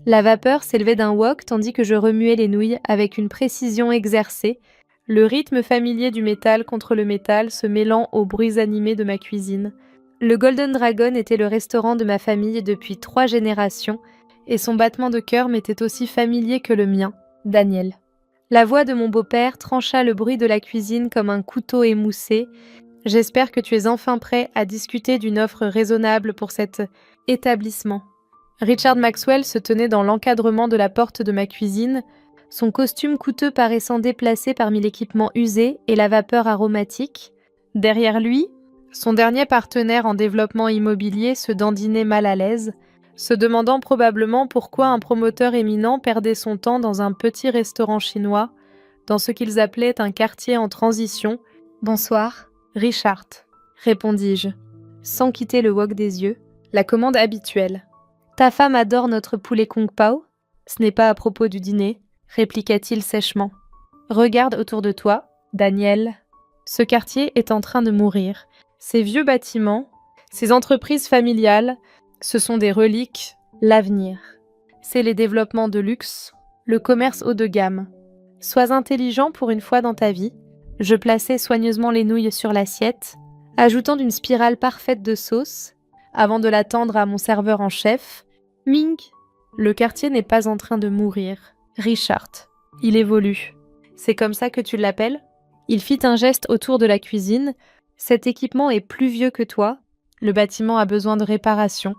La vapeur s'élevait d'un wok tandis que je remuais les nouilles avec une précision exercée, le rythme familier du métal contre le métal se mêlant aux bruits animés de ma cuisine. Le Golden Dragon était le restaurant de ma famille depuis 3 générations, et son battement de cœur m'était aussi familier que le mien, Daniel. La voix de mon beau-père trancha le bruit de la cuisine comme un couteau émoussé. J'espère que tu es enfin prêt à discuter d'une offre raisonnable pour cet établissement. Richard Maxwell se tenait dans l'encadrement de la porte de ma cuisine, son costume coûteux paraissant déplacé parmi l'équipement usé et la vapeur aromatique. Derrière lui, son dernier partenaire en développement immobilier se dandinait mal à l'aise, se demandant probablement pourquoi un promoteur éminent perdait son temps dans un petit restaurant chinois, dans ce qu'ils appelaient un quartier en transition. « Bonsoir, Richard », répondis-je, sans quitter le wok des yeux, la commande habituelle. « Ta femme adore notre poulet kung pao ? Ce n'est pas à propos du dîner, » répliqua-t-il sèchement. « Regarde autour de toi, Daniel. Ce quartier est en train de mourir. Ces vieux bâtiments, ces entreprises familiales, ce sont des reliques, l'avenir. C'est les développements de luxe, le commerce haut de gamme. Sois intelligent pour une fois dans ta vie. » Je plaçai soigneusement les nouilles sur l'assiette, ajoutant une spirale parfaite de sauce, avant de la tendre à mon serveur en chef. Ming, le quartier n'est pas en train de mourir. Richard, il évolue. C'est comme ça que tu l'appelles ? Il fit un geste autour de la cuisine. Cet équipement est plus vieux que toi. Le bâtiment a besoin de réparation.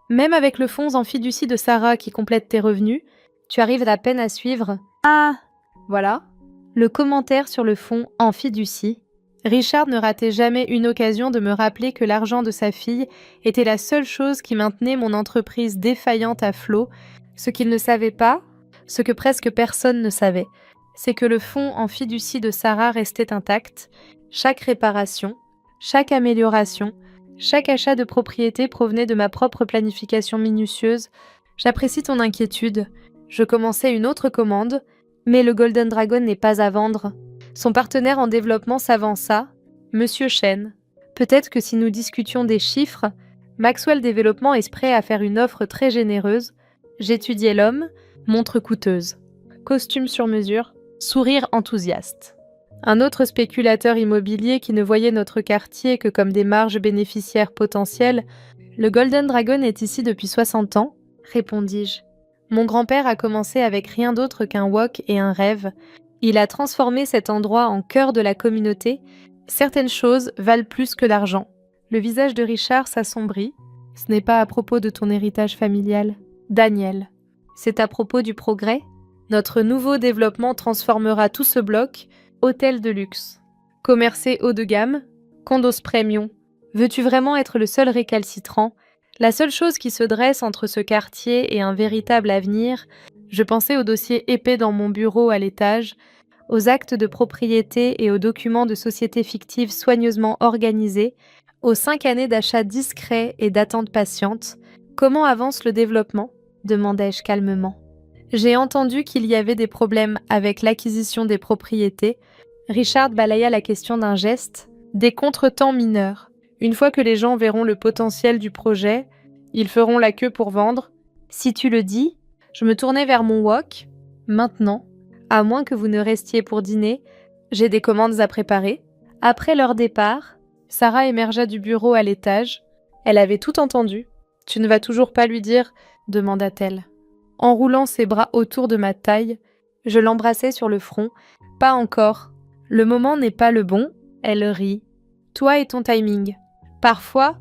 Même avec le fonds en fiducie de Sarah qui complète tes revenus, tu arrives à peine à suivre. Ah, voilà. Le commentaire sur le fonds en fiducie. Richard ne ratait jamais une occasion de me rappeler que l'argent de sa fille était la seule chose qui maintenait mon entreprise défaillante à flot. Ce qu'il ne savait pas, ce que presque personne ne savait, c'est que le fonds en fiducie de Sarah restait intact. Chaque réparation, chaque amélioration, chaque achat de propriété provenait de ma propre planification minutieuse. J'apprécie ton inquiétude. Je commençais une autre commande, mais le Golden Dragon n'est pas à vendre. Son partenaire en développement s'avança. Monsieur Chen, peut-être que si nous discutions des chiffres, Maxwell Développement est prêt à faire une offre très généreuse. J'étudiais l'homme, montre coûteuse, costume sur mesure, sourire enthousiaste. Un autre spéculateur immobilier qui ne voyait notre quartier que comme des marges bénéficiaires potentielles. Le Golden Dragon est ici depuis 60 ans, répondis-je. Mon grand-père a commencé avec rien d'autre qu'un wok et un rêve. Il a transformé cet endroit en cœur de la communauté. Certaines choses valent plus que l'argent. Le visage de Richard s'assombrit. Ce n'est pas à propos de ton héritage familial. Daniel, c'est à propos du progrès. Notre nouveau développement transformera tout ce bloc. Hôtel de luxe. Commercé haut de gamme. Condos premium. Veux-tu vraiment être le seul récalcitrant ? La seule chose qui se dresse entre ce quartier et un véritable avenir, je pensais aux dossiers épais dans mon bureau à l'étage, aux actes de propriété et aux documents de sociétés fictives soigneusement organisés, aux 5 années d'achat discret et d'attente patiente. Comment avance le développement ? Demandai-je calmement. J'ai entendu qu'il y avait des problèmes avec l'acquisition des propriétés. Richard balaya la question d'un geste. Des contretemps mineurs. Une fois que les gens verront le potentiel du projet, ils feront la queue pour vendre. Si tu le dis, je me tournai vers mon wok. Maintenant, à moins que vous ne restiez pour dîner, j'ai des commandes à préparer. Après leur départ, Sarah émergea du bureau à l'étage. Elle avait tout entendu. « Tu ne vas toujours pas lui dire ?» demanda-t-elle. Enroulant ses bras autour de ma taille, je l'embrassai sur le front. « Pas encore. Le moment n'est pas le bon. » Elle rit. « Toi et ton timing. Parfois,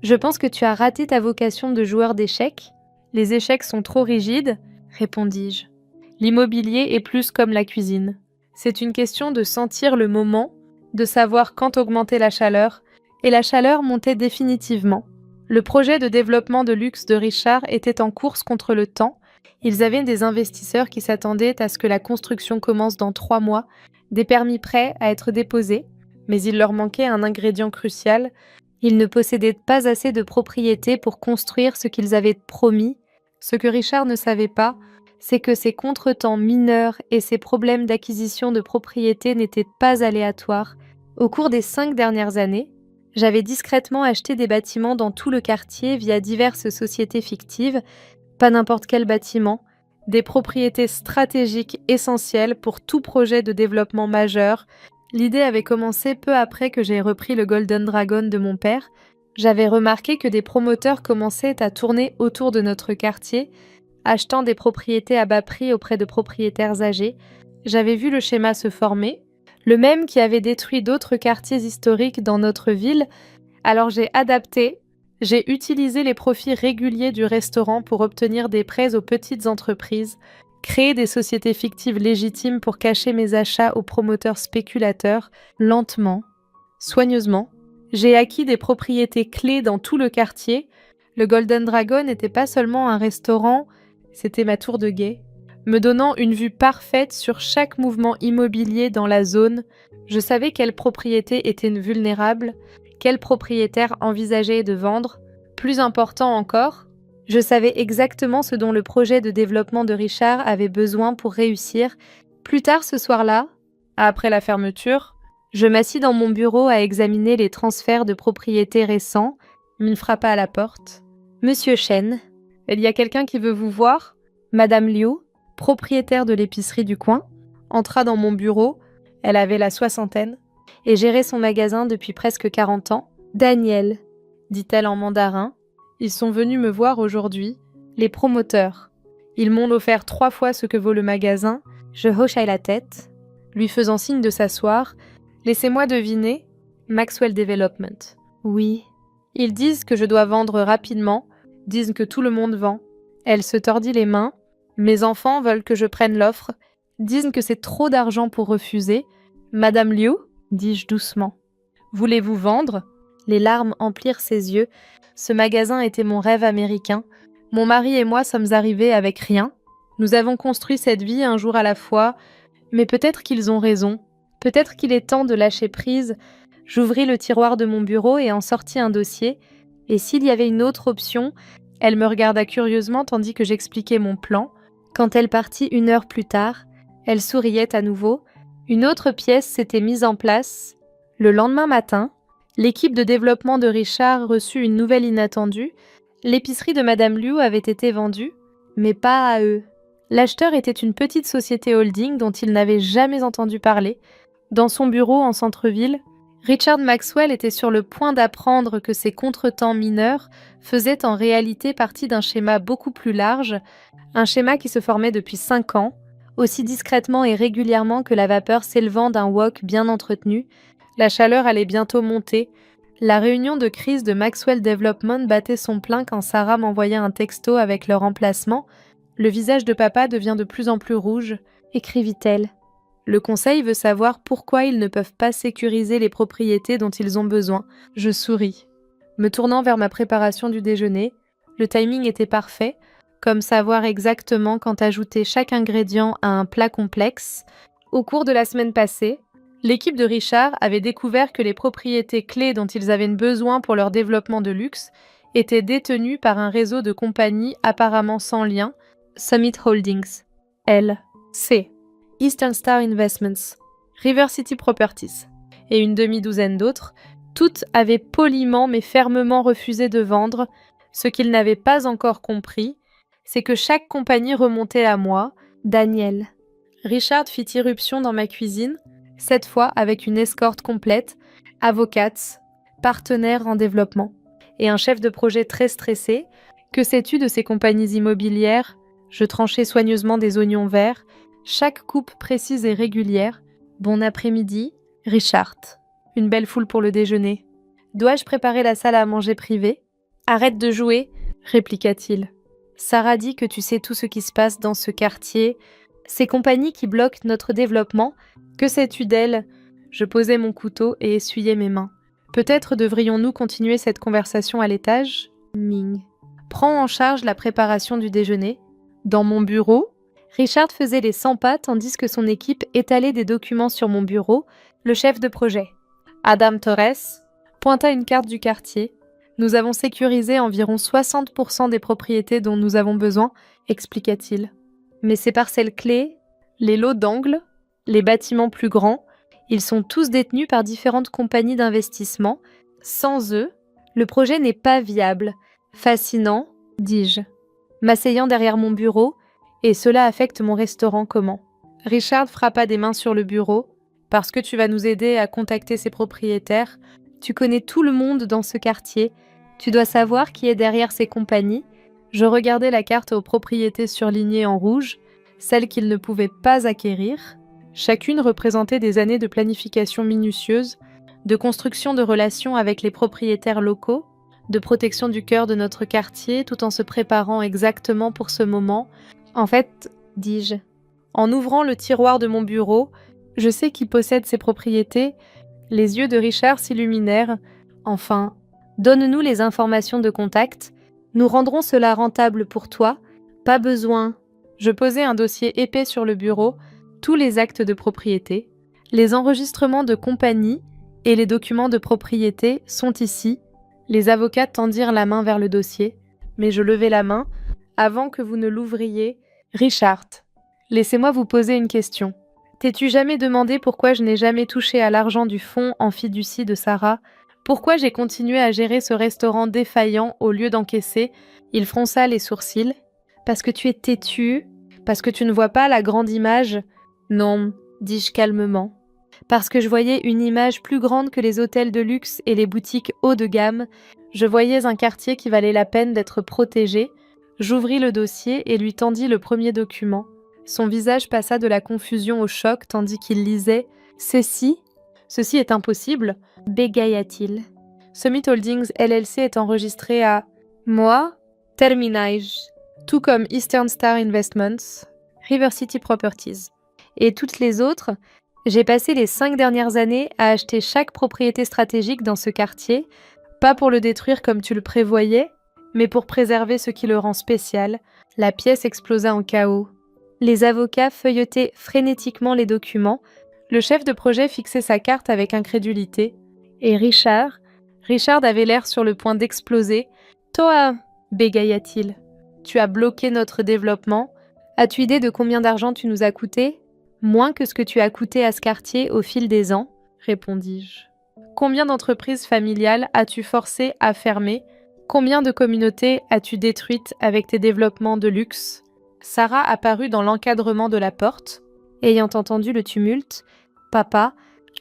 je pense que tu as raté ta vocation de joueur d'échecs. Les échecs sont trop rigides, » répondis-je. L'immobilier est plus comme la cuisine. C'est une question de sentir le moment, de savoir quand augmenter la chaleur, et la chaleur montait définitivement. Le projet de développement de luxe de Richard était en course contre le temps. Ils avaient des investisseurs qui s'attendaient à ce que la construction commence dans 3 mois, des permis prêts à être déposés, mais il leur manquait un ingrédient crucial. Ils ne possédaient pas assez de propriétés pour construire ce qu'ils avaient promis. Ce que Richard ne savait pas, c'est que ces contretemps mineurs et ces problèmes d'acquisition de propriétés n'étaient pas aléatoires. Au cours des 5 dernières années, j'avais discrètement acheté des bâtiments dans tout le quartier via diverses sociétés fictives. Pas n'importe quel bâtiment, des propriétés stratégiques essentielles pour tout projet de développement majeur. L'idée avait commencé peu après que j'ai repris le Golden Dragon de mon père. J'avais remarqué que des promoteurs commençaient à tourner autour de notre quartier, achetant des propriétés à bas prix auprès de propriétaires âgés. J'avais vu le schéma se former, le même qui avait détruit d'autres quartiers historiques dans notre ville, alors j'ai utilisé les profits réguliers du restaurant pour obtenir des prêts aux petites entreprises, créer des sociétés fictives légitimes pour cacher mes achats aux promoteurs spéculateurs, lentement, soigneusement. J'ai acquis des propriétés clés dans tout le quartier. Le Golden Dragon n'était pas seulement un restaurant, c'était ma tour de guet, me donnant une vue parfaite sur chaque mouvement immobilier dans la zone. Je savais quelles propriétés étaient vulnérables, quels propriétaires envisageaient de vendre. Plus important encore, je savais exactement ce dont le projet de développement de Richard avait besoin pour réussir. Plus tard ce soir-là, après la fermeture, je m'assis dans mon bureau à examiner les transferts de propriétés récents. Min frappa à la porte. « Monsieur Chen, il y a quelqu'un qui veut vous voir ?» Madame Liu, propriétaire de l'épicerie du coin, entra dans mon bureau. Elle avait la soixantaine et gérait son magasin depuis presque 40 ans. « Daniel, dit-elle en mandarin, ils sont venus me voir aujourd'hui, les promoteurs. Ils m'ont offert 3 fois ce que vaut le magasin. » Je hochai la tête, lui faisant signe de s'asseoir. « Laissez-moi deviner, Maxwell Development. » « Oui. Ils disent que je dois vendre rapidement, disent que tout le monde vend. » Elle se tordit les mains. « Mes enfants veulent que je prenne l'offre, disent que c'est trop d'argent pour refuser. »« Madame Liu, dis-je doucement. Voulez-vous vendre ?» Les larmes emplirent ses yeux. Ce magasin était mon rêve américain. Mon mari et moi sommes arrivés avec rien. Nous avons construit cette vie un jour à la fois, mais peut-être qu'ils ont raison. Peut-être qu'il est temps de lâcher prise. J'ouvris le tiroir de mon bureau et en sortis un dossier. Et s'il y avait une autre option, elle me regarda curieusement tandis que j'expliquais mon plan. Quand elle partit 1 heure plus tard, elle souriait à nouveau. Une autre pièce s'était mise en place. Le lendemain matin, l'équipe de développement de Richard reçut une nouvelle inattendue. L'épicerie de Madame Liu avait été vendue, mais pas à eux. L'acheteur était une petite société holding dont il n'avait jamais entendu parler. Dans son bureau en centre-ville, Richard Maxwell était sur le point d'apprendre que ces contretemps mineurs faisaient en réalité partie d'un schéma beaucoup plus large, un schéma qui se formait depuis 5 ans, aussi discrètement et régulièrement que la vapeur s'élevant d'un wok bien entretenu. La chaleur allait bientôt monter. La réunion de crise de Maxwell Development battait son plein quand Sarah m'envoya un texto avec leur emplacement. « Le visage de papa devient de plus en plus rouge », écrivit-elle. Le conseil veut savoir pourquoi ils ne peuvent pas sécuriser les propriétés dont ils ont besoin. Je souris. Me tournant vers ma préparation du déjeuner, le timing était parfait, comme savoir exactement quand ajouter chaque ingrédient à un plat complexe. Au cours de la semaine passée, l'équipe de Richard avait découvert que les propriétés clés dont ils avaient besoin pour leur développement de luxe étaient détenues par un réseau de compagnies apparemment sans lien, Summit Holdings, L.C., Eastern Star Investments, River City Properties et une demi-douzaine d'autres. Toutes avaient poliment mais fermement refusé de vendre. Ce qu'ils n'avaient pas encore compris, c'est que chaque compagnie remontait à moi, Daniel. Richard fit irruption dans ma cuisine, cette fois avec une escorte complète, avocates, partenaires en développement, et un chef de projet très stressé. Que sais-tu de ces compagnies immobilières ? Je tranchai soigneusement des oignons verts, chaque coupe précise et régulière. Bon après-midi, Richard. Une belle foule pour le déjeuner. Dois-je préparer la salle à manger privée ? Arrête de jouer, répliqua-t-il. Sarah dit que tu sais tout ce qui se passe dans ce quartier. Ces compagnies qui bloquent notre développement, que sais-tu d'elles ? Je posai mon couteau et essuyai mes mains. Peut-être devrions-nous continuer cette conversation à l'étage ? Ming. Prends en charge la préparation du déjeuner. Dans mon bureau, Richard faisait les 100 pas tandis que son équipe étalait des documents sur mon bureau. Le chef de projet, Adam Torres, pointa une carte du quartier. Nous avons sécurisé environ 60% des propriétés dont nous avons besoin, expliqua-t-il. Mais ces parcelles clés, les lots d'angle, les bâtiments plus grands, ils sont tous détenus par différentes compagnies d'investissement. Sans eux, le projet n'est pas viable. Fascinant, dis-je, m'asseyant derrière mon bureau Et cela affecte mon restaurant comment ? Richard frappa des mains sur le bureau. Parce que tu vas nous aider à contacter ses propriétaires. Tu connais tout le monde dans ce quartier. Tu dois savoir qui est derrière ces compagnies. Je regardais la carte aux propriétés surlignées en rouge, celles qu'il ne pouvait pas acquérir. Chacune représentait des années de planification minutieuse, de construction de relations avec les propriétaires locaux, de protection du cœur de notre quartier tout en se préparant exactement pour ce moment. En fait, dis-je, en ouvrant le tiroir de mon bureau, je sais qui possède ces propriétés. Les yeux de Richard s'illuminèrent. Enfin, donne-nous les informations de contact. Nous rendrons cela rentable pour toi. Pas besoin. Je posai un dossier épais sur le bureau, tous les actes de propriété, les enregistrements de compagnie et les documents de propriété sont ici. Les avocats tendirent la main vers le dossier, mais je levai la main avant que vous ne l'ouvriez. Richard, laissez-moi vous poser une question. T'es-tu jamais demandé pourquoi je n'ai jamais touché à l'argent du fonds en fiducie de Sarah ? Pourquoi j'ai continué à gérer ce restaurant défaillant au lieu d'encaisser ? Il fronça les sourcils. Parce que tu es têtu ? Parce que tu ne vois pas la grande image ? Non, dis-je calmement. Parce que je voyais une image plus grande que les hôtels de luxe et les boutiques haut de gamme. Je voyais un quartier qui valait la peine d'être protégé. J'ouvris le dossier et lui tendis le premier document. Son visage passa de la confusion au choc tandis qu'il lisait « Ceci est impossible », bégaya-t-il. Summit Holdings LLC est enregistré à « Moi, Terminage », tout comme Eastern Star Investments, River City Properties. Et toutes les autres, j'ai passé les 5 dernières années à acheter chaque propriété stratégique dans ce quartier, pas pour le détruire comme tu le prévoyais, mais pour préserver ce qui le rend spécial. La pièce explosa en chaos. Les avocats feuilletaient frénétiquement les documents. Le chef de projet fixait sa carte avec incrédulité. Et Richard avait l'air sur le point d'exploser. « Toi, bégaya-t-il, tu as bloqué notre développement. As-tu idée de combien d'argent tu nous as coûté ? Moins que ce que tu as coûté à ce quartier au fil des ans, répondis-je. Combien d'entreprises familiales as-tu forcé à fermer ? Combien de communautés as-tu détruites avec tes développements de luxe ? Sarah apparut dans l'encadrement de la porte. Ayant entendu le tumulte, « Papa,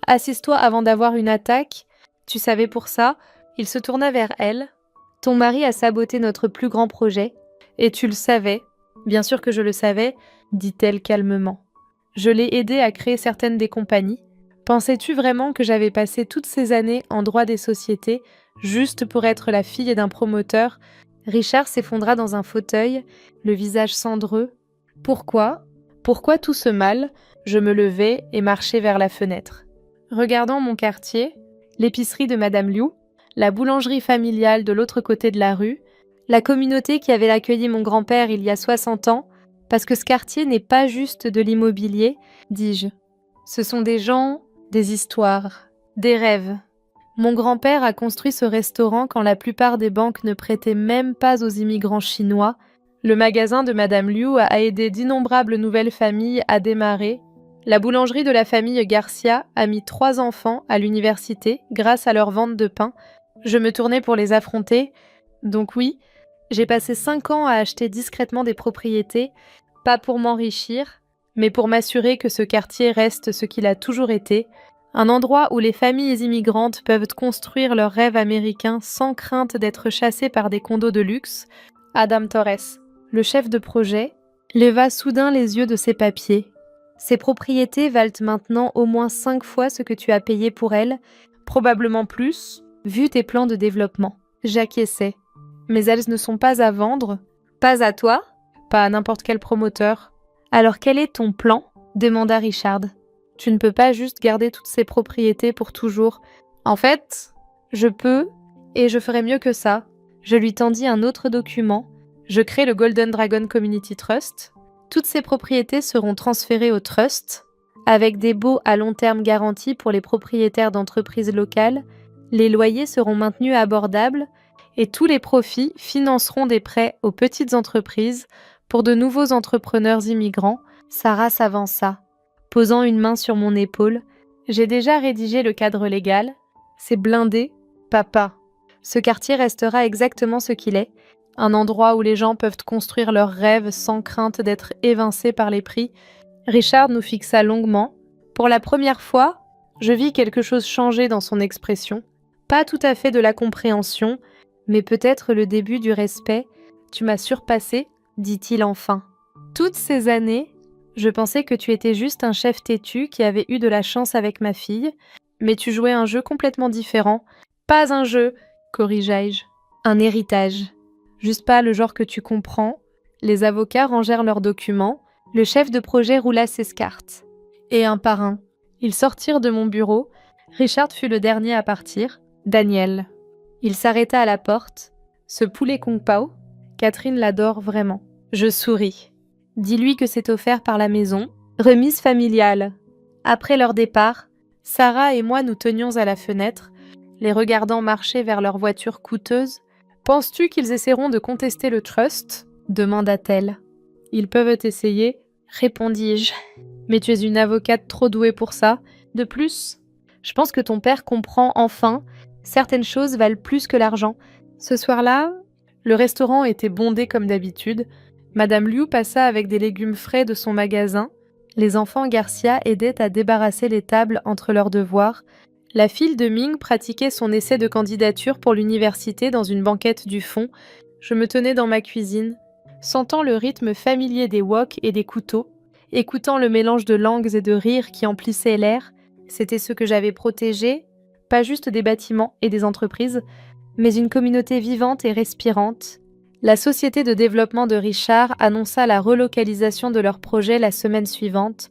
assise-toi avant d'avoir une attaque. Tu savais pour ça ?» Il se tourna vers elle. « Ton mari a saboté notre plus grand projet. Et tu le savais. » « Bien sûr que je le savais, » dit-elle calmement. « Je l'ai aidé à créer certaines des compagnies. Pensais-tu vraiment que j'avais passé toutes ces années en droit des sociétés juste pour être la fille d'un promoteur ?» Richard s'effondra dans un fauteuil, le visage cendreux. « Pourquoi ? Pourquoi tout ce mal ?» Je me levai et marchai vers la fenêtre. Regardant mon quartier, l'épicerie de Madame Liu, la boulangerie familiale de l'autre côté de la rue, la communauté qui avait accueilli mon grand-père il y a 60 ans, parce que ce quartier n'est pas juste de l'immobilier, dis-je. Ce sont des gens, des histoires, des rêves. Mon grand-père a construit ce restaurant quand la plupart des banques ne prêtaient même pas aux immigrants chinois. Le magasin de Madame Liu a aidé d'innombrables nouvelles familles à démarrer. La boulangerie de la famille Garcia a mis 3 enfants à l'université grâce à leur vente de pain. Je me tournai pour les affronter. Donc oui, j'ai passé 5 ans à acheter discrètement des propriétés, pas pour m'enrichir, mais pour m'assurer que ce quartier reste ce qu'il a toujours été, un endroit où les familles immigrantes peuvent construire leurs rêves américains sans crainte d'être chassés par des condos de luxe. Adam Torres, le chef de projet, leva soudain les yeux de ses papiers. Ces propriétés valent maintenant au moins 5 fois ce que tu as payé pour elles, probablement plus, vu tes plans de développement. J'acquiesçai. Mais elles ne sont pas à vendre. Pas à toi ? Pas à n'importe quel promoteur. Alors quel est ton plan ? Demanda Richard. Tu ne peux pas juste garder toutes ces propriétés pour toujours. En fait, je peux, et je ferai mieux que ça. Je lui tendis un autre document. Je crée le Golden Dragon Community Trust. Toutes ces propriétés seront transférées au trust, avec des baux à long terme garantis pour les propriétaires d'entreprises locales. Les loyers seront maintenus abordables, et tous les profits financeront des prêts aux petites entreprises pour de nouveaux entrepreneurs immigrants. Sarah s'avança, posant une main sur mon épaule. J'ai déjà rédigé le cadre légal. C'est blindé, papa. Ce quartier restera exactement ce qu'il est. un endroit où les gens peuvent construire leurs rêves sans crainte d'être évincés par les prix. Richard nous fixa longuement. Pour la première fois, je vis quelque chose changer dans son expression. Pas tout à fait de la compréhension, mais peut-être le début du respect. Tu m'as surpassé, dit-il enfin. Toutes ces années, je pensais que tu étais juste un chef têtu qui avait eu de la chance avec ma fille, mais tu jouais un jeu complètement différent. Pas un jeu, corrigeai-je. Un héritage. Juste pas le genre que tu comprends. Les avocats rangèrent leurs documents. Le chef de projet roula ses cartes. Et un par un, ils sortirent de mon bureau. Richard fut le dernier à partir. Daniel. Il s'arrêta à la porte. Ce poulet kung pao, Catherine l'adore vraiment. Je souris. Dis-lui que c'est offert par la maison. Remise familiale. Après leur départ, Sarah et moi nous tenions à la fenêtre, les regardant marcher vers leur voiture coûteuse. Penses-tu qu'ils essaieront de contester le trust ? Demanda-t-elle. Ils peuvent essayer, répondis-je. Mais tu es une avocate trop douée pour ça. De plus, je pense que ton père comprend enfin, certaines choses valent plus que l'argent. Ce soir-là, le restaurant était bondé comme d'habitude. Madame Liu passa avec des légumes frais de son magasin. Les enfants Garcia aidaient à débarrasser les tables entre leurs devoirs. La fille de Ming pratiquait son essai de candidature pour l'université dans une banquette du fond. Je me tenais dans ma cuisine, sentant le rythme familier des woks et des couteaux, écoutant le mélange de langues et de rires qui emplissait l'air. C'était ce que j'avais protégé, pas juste des bâtiments et des entreprises, mais une communauté vivante et respirante. La société de développement de Richard annonça la relocalisation de leur projet la semaine suivante.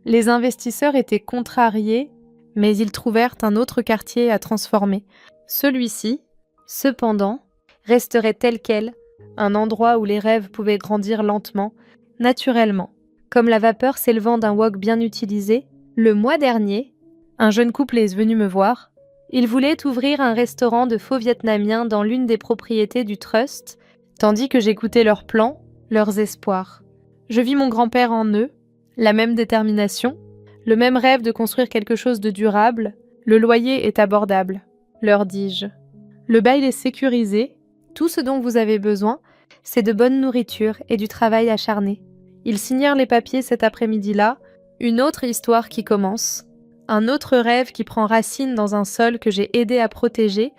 Les investisseurs étaient contrariés, mais ils trouvèrent un autre quartier à transformer. Celui-ci, cependant, resterait tel quel, un endroit où les rêves pouvaient grandir lentement, naturellement. Comme la vapeur s'élevant d'un wok bien utilisé, le mois dernier, un jeune couple est venu me voir. Ils voulaient ouvrir un restaurant de faux vietnamiens dans l'une des propriétés du trust, tandis que j'écoutais leurs plans, leurs espoirs. Je vis mon grand-père en eux, la même détermination, le même rêve de construire quelque chose de durable. Le loyer est abordable, leur dis-je. Le bail est sécurisé. Tout ce dont vous avez besoin, c'est de bonne nourriture et du travail acharné. Ils signèrent les papiers cet après-midi-là. Une autre histoire qui commence. Un autre rêve qui prend racine dans un sol que j'ai aidé à protéger.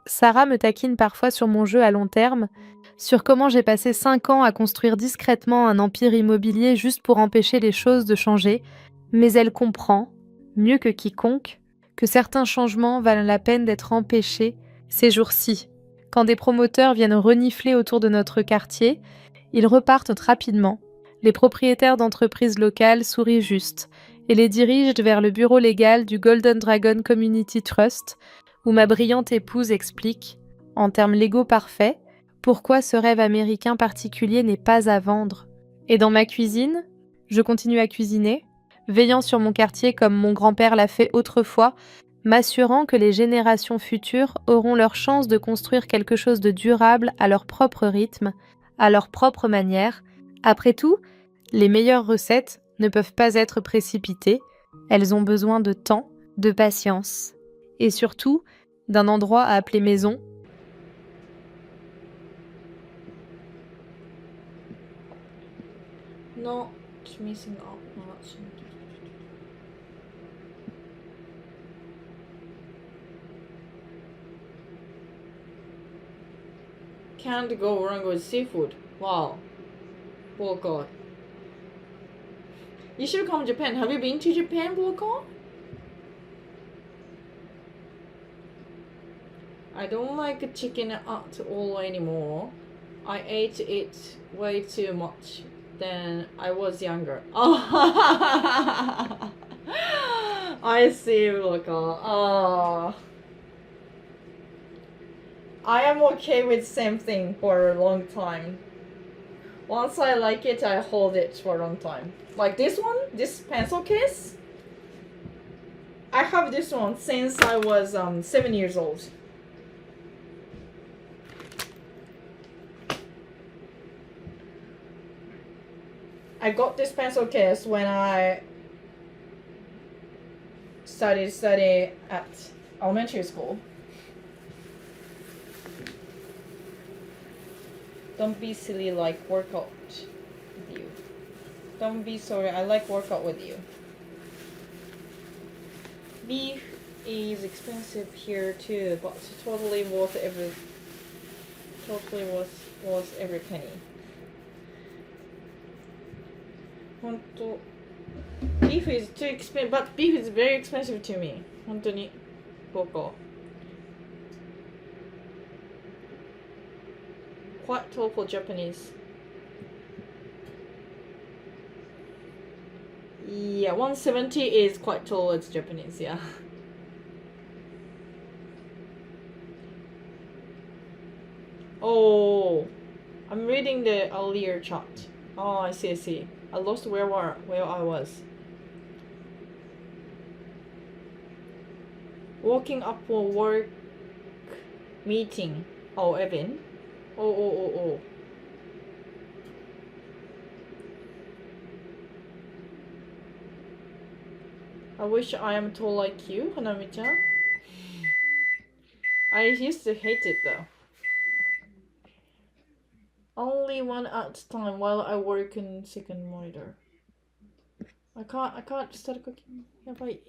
Sarah me taquine parfois sur mon jeu à long terme, sur comment j'ai passé 5 ans à construire discrètement un empire immobilier juste pour empêcher les choses de changer. Mais elle comprend, mieux que quiconque, que certains changements valent la peine d'être empêchés ces jours-ci. Quand des promoteurs viennent renifler autour de notre quartier, ils repartent rapidement. Les propriétaires d'entreprises locales sourient juste et les dirigent vers le bureau légal du Golden Dragon Community Trust, où ma brillante épouse explique, en termes légaux parfaits, pourquoi ce rêve américain particulier n'est pas à vendre. Et dans ma cuisine, je continue à cuisiner, veillant sur mon quartier comme mon grand-père l'a fait autrefois, m'assurant que les générations futures auront leur chance de construire quelque chose de durable à leur propre rythme, à leur propre manière. Après tout, les meilleures recettes ne peuvent pas être précipitées, elles ont besoin de temps, de patience, et surtout d'un endroit à appeler maison. Not missing out much. Can't go wrong with seafood. Wow. Oh god. You should come to Japan. Have you been to Japan, Volkan? I don't like chicken at all anymore. I ate it way too much than I was younger. I see, Volkan. I am okay with same thing for a long time. Once I like it, I hold it for a long time. Like this one, this pencil case. I have this one since I was 7 years old. I got this pencil case when I study at elementary school. Don't be silly, like workout with you. Don't be sorry, I like workout with you. Beef is expensive here too, but totally worth every penny. 本当 Beef is too expensive, but beef is very expensive to me. 本当に僕 Quite tall for Japanese. Yeah, 170 is quite tall as Japanese, yeah. Oh, I'm reading the earlier chat. Oh, I see. I lost where I was. Walking up for work meeting. Oh, Evan. Oh. I wish I am tall like you, Hanami-chan. I used to hate it though. Only one at a time while I work in second monitor. I can't start cooking. やばい.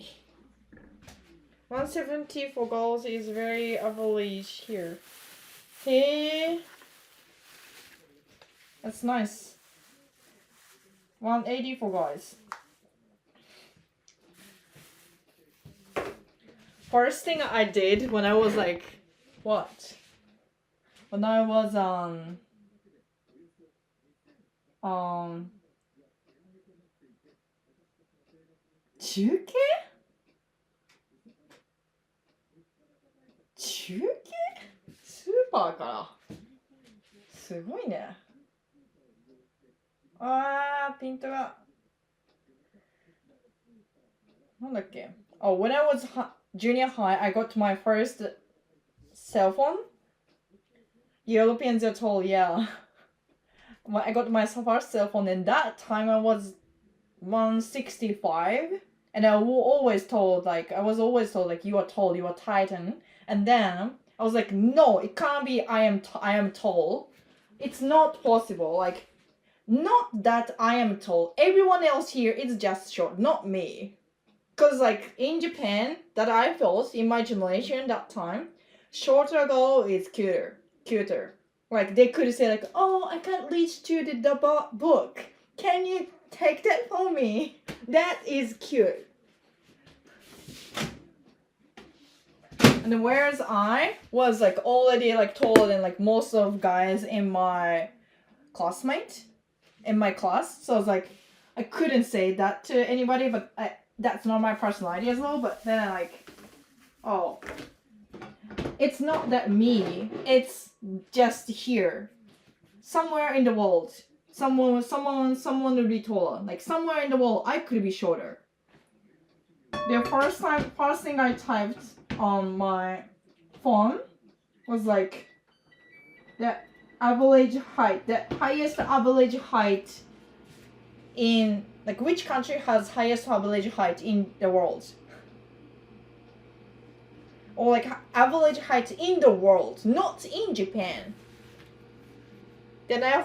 170 for girls is very average here. Hey, that's nice. 180 for guys. First thing I did when I was like, what? When I was中継スーパーからすごいね。ピントがなんだっけ。Oh, when I was junior high, I got my first cell phone. Europeans are tall, yeah. I got my first cell phone, and that time I was 165, and I was always told like you are tall, you are Titan, and then I was like, no, it can't be. I am tall. It's not possible. Like, not that I am tall. Everyone else here is just short, not me. Cause like in Japan, that I felt in my generation that time, shorter girl is cuter. Like they could say like, oh, I can't reach to the book. Can you take that for me? That is cute. And whereas I was like already like taller than like most of guys in my class, so I was like, I couldn't say that to anybody, but that's not my personality as well. But then I like, oh, it's not that me, it's just here, somewhere in the world, someone will be taller. Like somewhere in the world, I could be shorter. The first thing I typed on my phone was like the average height, the highest average height in like which country has highest average height in the world, or like average height in the world, not in Japan. Then I